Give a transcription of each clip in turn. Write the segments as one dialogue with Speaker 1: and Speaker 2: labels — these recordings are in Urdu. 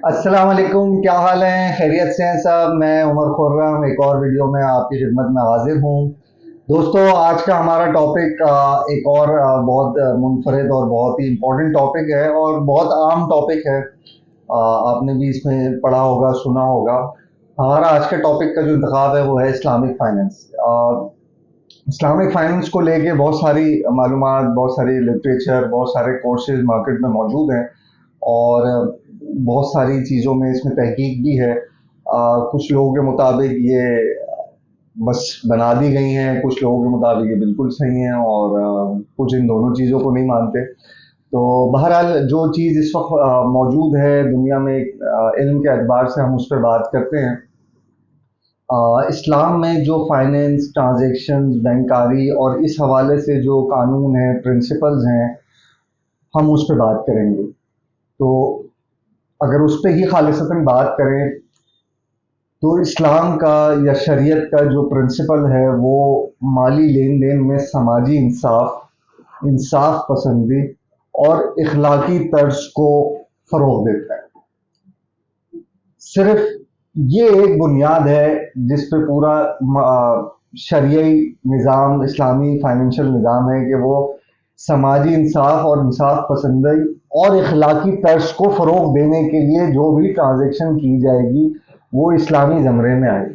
Speaker 1: السلام علیکم، کیا حال ہیں؟ خیریت سے ہیں سب؟ میں عمر خرم ایک اور ویڈیو میں آپ کی خدمت میں حاضر ہوں۔ دوستو، آج کا ہمارا ٹاپک ایک اور بہت منفرد اور بہت ہی امپورٹنٹ ٹاپک ہے اور بہت عام ٹاپک ہے۔ آپ نے بھی اس میں پڑھا ہوگا، سنا ہوگا۔ ہمارا آج کے ٹاپک کا جو انتخاب ہے وہ ہے اسلامک فائنینس۔ اسلامک فائنینس کو لے کے بہت ساری معلومات، بہت ساری لٹریچر، بہت سارے کورسز مارکیٹ میں موجود ہیں اور بہت ساری چیزوں میں اس میں تحقیق بھی ہے۔ کچھ لوگوں کے مطابق یہ بس بنا دی گئی ہیں، کچھ لوگوں کے مطابق یہ بالکل صحیح ہیں اور کچھ ان دونوں چیزوں کو نہیں مانتے۔ تو بہرحال جو چیز اس وقت موجود ہے دنیا میں علم کے اعتبار سے ہم اس پہ بات کرتے ہیں۔ اسلام میں جو فائنینس، ٹرانزیکشنز، بینکاری اور اس حوالے سے جو قانون ہیں، پرنسپلز ہیں، ہم اس پہ بات کریں گے۔ تو اگر اس پہ ہی خالصتاً بات کریں تو اسلام کا یا شریعت کا جو پرنسپل ہے وہ مالی لین دین میں سماجی انصاف پسندی اور اخلاقی طرز کو فروغ دیتا ہے۔ صرف یہ ایک بنیاد ہے جس پہ پورا شرعی نظام، اسلامی فائنینشیل نظام ہے کہ وہ سماجی انصاف اور انصاف پسندی اور اخلاقی طرز کو فروغ دینے کے لیے جو بھی ٹرانزیکشن کی جائے گی وہ اسلامی زمرے میں آئے گی۔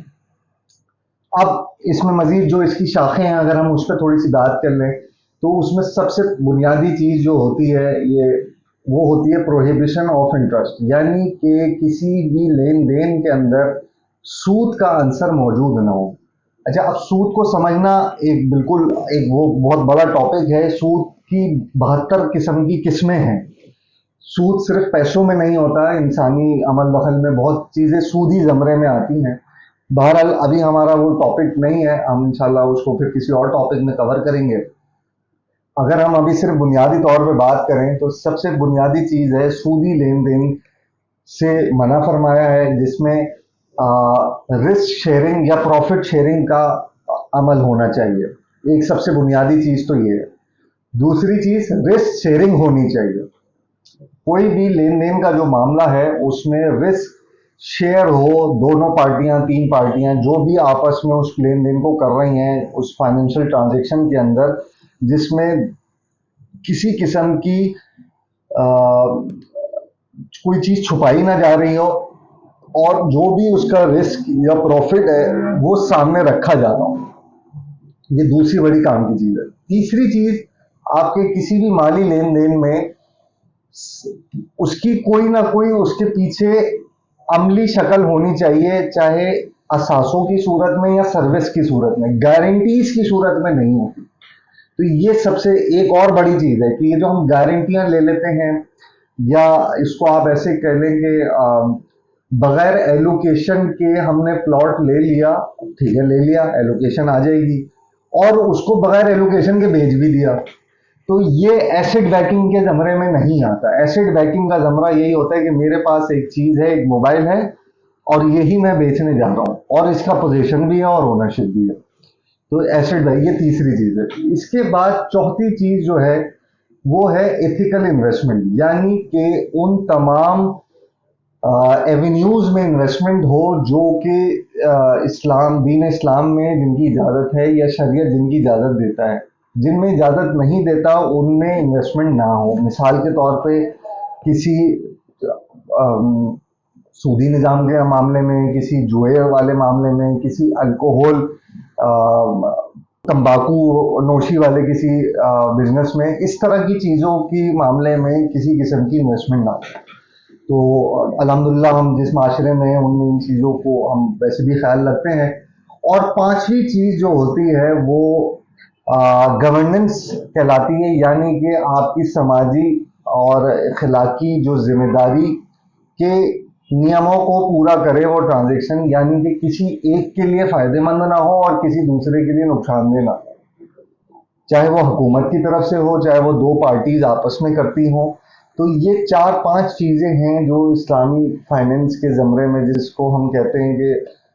Speaker 1: اب اس میں مزید جو اس کی شاخیں ہیں، اگر ہم اس پہ تھوڑی سی بات کر لیں تو اس میں سب سے بنیادی چیز جو ہوتی ہے وہ ہوتی ہے پروہیبیشن آف انٹرسٹ، یعنی کہ کسی بھی لین دین کے اندر سود کا عنصر موجود نہ ہو۔ اچھا، اب سود کو سمجھنا ایک وہ بہت بڑا ٹاپک ہے۔ سود کی 72 قسم کی قسمیں ہیں۔ سود صرف پیسوں میں نہیں ہوتا، انسانی عمل دخل میں بہت چیزیں سودی زمرے میں آتی ہیں۔ بہرحال ابھی ہمارا وہ ٹاپک نہیں ہے، ہم انشاءاللہ اس کو پھر کسی اور ٹاپک میں کور کریں گے۔ اگر ہم ابھی صرف بنیادی طور پہ بات کریں تو سب سے بنیادی چیز ہے سودی لین دین سے منع فرمایا ہے، جس میں رسک شیئرنگ یا پروفٹ شیئرنگ کا عمل ہونا چاہیے۔ ایک سب سے بنیادی چیز تو یہ ہے۔ دوسری چیز رسک شیئرنگ ہونی چاہیے۔ کوئی بھی لین دین کا جو معاملہ ہے اس میں رسک شیئر ہو، دونوں پارٹیاں، 3 پارٹیاں جو بھی آپس میں اس لین دین کو کر رہی ہیں اس فائنینشیل ٹرانزیکشن کے اندر، جس میں کسی قسم کی کوئی چیز چھپائی نہ جا رہی ہو اور جو بھی اس کا رسک یا پروفٹ ہے وہ سامنے رکھا جا رہا ہو۔ یہ دوسری بڑی کام کی چیز ہے۔ تیسری چیز، آپ کے کسی بھی مالی لین دین میں اس کی کوئی نہ کوئی اس کے پیچھے عملی شکل ہونی چاہیے، چاہے اثاثوں کی صورت میں یا سروس کی صورت میں، گارنٹیز کی صورت میں نہیں ہوتی۔ تو یہ سب سے ایک اور بڑی چیز ہے کہ یہ جو ہم گارنٹیاں لے لیتے ہیں، یا اس کو آپ ایسے کہہ لیں کہ بغیر ایلوکیشن کے ہم نے پلاٹ لے لیا، ٹھیک ہے، لے لیا، ایلوکیشن آ جائے گی، اور اس کو بغیر ایلوکیشن کے بیچ بھی دیا، تو یہ ایسڈ بیکنگ کے زمرے میں نہیں آتا۔ ایسڈ بیکنگ کا زمرہ یہی ہوتا ہے کہ میرے پاس ایک چیز ہے، ایک موبائل ہے، اور یہی میں بیچنے جا رہا ہوں اور اس کا پوزیشن بھی ہے اور اونرشپ بھی ہے۔ تو ایسڈ بیکنگ یہ تیسری چیز ہے۔ اس کے بعد چوتھی چیز جو ہے وہ ہے ایتھیکل انویسٹمنٹ، یعنی کہ ان تمام ایونیوز میں انویسٹمنٹ ہو جو کہ دین اسلام میں جن کی اجازت ہے یا شریعت جن کی اجازت دیتا ہے۔ جن میں اجازت نہیں دیتا ان میں انویسٹمنٹ نہ ہو۔ مثال کے طور پہ کسی سودی نظام کے معاملے میں، کسی جوئے والے معاملے میں، کسی الکوہول تمباکو نوشی والے کسی بزنس میں، اس طرح کی چیزوں کی معاملے میں کسی قسم کی انویسٹمنٹ نہ ہو۔ تو الحمدللہ ہم جس معاشرے میں ہیں ان میں ان چیزوں کو ہم ویسے بھی خیال رکھتے ہیں۔ اور پانچویں چیز جو ہوتی ہے وہ گورننس کہلاتی ہے، یعنی کہ آپ کی سماجی اور اخلاقی جو ذمہ داری کے نیموں کو پورا کرے وہ ٹرانزیکشن، یعنی کہ کسی ایک کے لیے فائدہ مند نہ ہو اور کسی دوسرے کے لیے نقصان دہ نہ ہو، چاہے وہ حکومت کی طرف سے ہو، چاہے وہ دو پارٹیز آپس میں کرتی ہوں۔ تو یہ 4-5 چیزیں ہیں جو اسلامی فائنینس کے زمرے میں، جس کو ہم کہتے ہیں کہ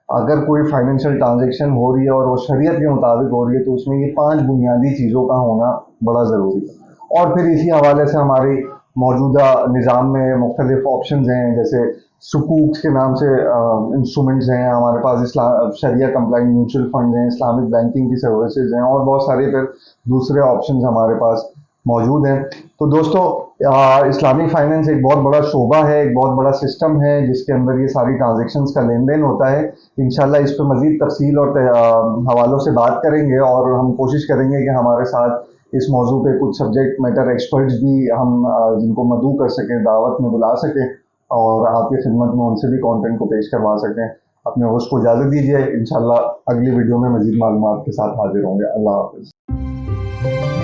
Speaker 1: اگر کوئی فائنینشیل ٹرانزیکشن ہو رہی ہے اور وہ شریعت کے مطابق ہو رہی ہے تو اس میں یہ 5 بنیادی چیزوں کا ہونا بڑا ضروری ہے۔ اور پھر اسی حوالے سے ہماری موجودہ نظام میں مختلف آپشنز ہیں، جیسے سکوک کے نام سے انسٹرومنٹس ہیں ہمارے پاس، شریعہ کمپلائنٹ میوچل فنڈ ہیں، اسلامک بینکنگ کی سروسز ہیں، اور بہت سارے پھر دوسرے آپشنز ہمارے پاس موجود ہیں۔ تو دوستو اسلامی فائنینس ایک بہت بڑا شعبہ ہے، ایک بہت بڑا سسٹم ہے جس کے اندر یہ ساری ٹرانزیکشنز کا لین دین ہوتا ہے۔ انشاءاللہ اس پہ مزید تفصیل اور حوالوں سے بات کریں گے، اور ہم کوشش کریں گے کہ ہمارے ساتھ اس موضوع پہ کچھ سبجیکٹ میٹر ایکسپرٹس بھی ہم جن کو مدعو کر سکیں، دعوت میں بلا سکیں، اور آپ کی خدمت میں ان سے بھی کانٹینٹ کو پیش کروا سکیں۔ اپنے ہوسٹ کو اجازت دیجیے، انشاءاللہ اگلی ویڈیو میں مزید معلومات کے ساتھ حاضر ہوں گے۔ اللہ حافظ۔